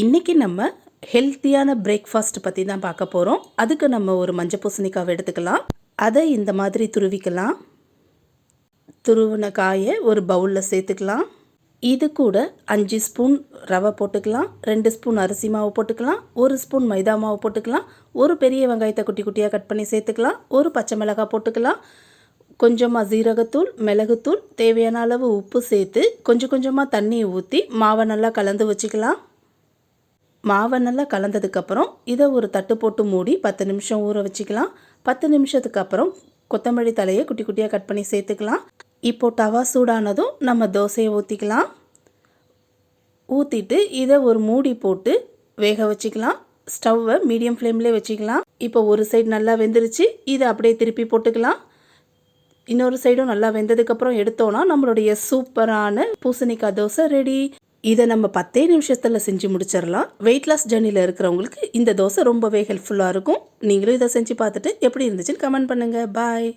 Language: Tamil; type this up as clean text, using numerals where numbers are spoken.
இன்றைக்கி நம்ம ஹெல்த்தியான பிரேக்ஃபாஸ்ட் பற்றி தான் பார்க்க போகிறோம். அதுக்கு நம்ம ஒரு மஞ்சள் பூசணிக்காவை எடுத்துக்கலாம். அதை இந்த மாதிரி துருவிக்கலாம். துருவின காயை ஒரு பவுலில் சேர்த்துக்கலாம். இது கூட 5 ஸ்பூன் ரவை போட்டுக்கலாம், 2 ஸ்பூன் அரிசி மாவு போட்டுக்கலாம், 1 ஸ்பூன் மைதா மாவு போட்டுக்கலாம், ஒரு பெரிய வெங்காயத்தை குட்டி குட்டியாக கட் பண்ணி சேர்த்துக்கலாம், ஒரு பச்சை மிளகாய் போட்டுக்கலாம், கொஞ்சமாக ஜீரகத்தூள், மிளகுத்தூள், தேவையான அளவு உப்பு சேர்த்து கொஞ்சம் கொஞ்சமாக தண்ணி ஊற்றி மாவை நல்லா கலந்து வச்சுக்கலாம். மாவை நல்லா கலந்ததுக்கப்புறம் இதை ஒரு தட்டு போட்டு மூடி 10 நிமிஷம் ஊற வச்சுக்கலாம். 10 நிமிஷத்துக்கு அப்புறம் கொத்தமல்லி தலையை குட்டி குட்டியாக கட் பண்ணி சேர்த்துக்கலாம். இப்போது தவா சூடானதும் நம்ம தோசையை ஊற்றிக்கலாம். ஊற்றிட்டு இதை ஒரு மூடி போட்டு வேக வச்சுக்கலாம். ஸ்டவ்வை மீடியம் ஃப்ளேம்லேயே வச்சுக்கலாம். இப்போ ஒரு சைடு நல்லா வெந்துருச்சு. இதை அப்படியே திருப்பி போட்டுக்கலாம். இன்னொரு சைடும் நல்லா வெந்ததுக்கப்புறம் எடுத்தோன்னா நம்மளுடைய சூப்பரான பூசணிக்காய் தோசை ரெடி. இதை நம்ம 10 நிமிஷத்தில் செஞ்சு முடிச்சிடலாம். வெயிட் லாஸ் ஜர்னியில் இருக்கிறவங்களுக்கு இந்த தோசை ரொம்பவே ஹெல்ப்ஃபுல்லாக இருக்கும். நீங்களும் இதை செஞ்சு பார்த்துட்டு எப்படி இருந்துச்சுன்னு கமெண்ட் பண்ணுங்கள். பாய்.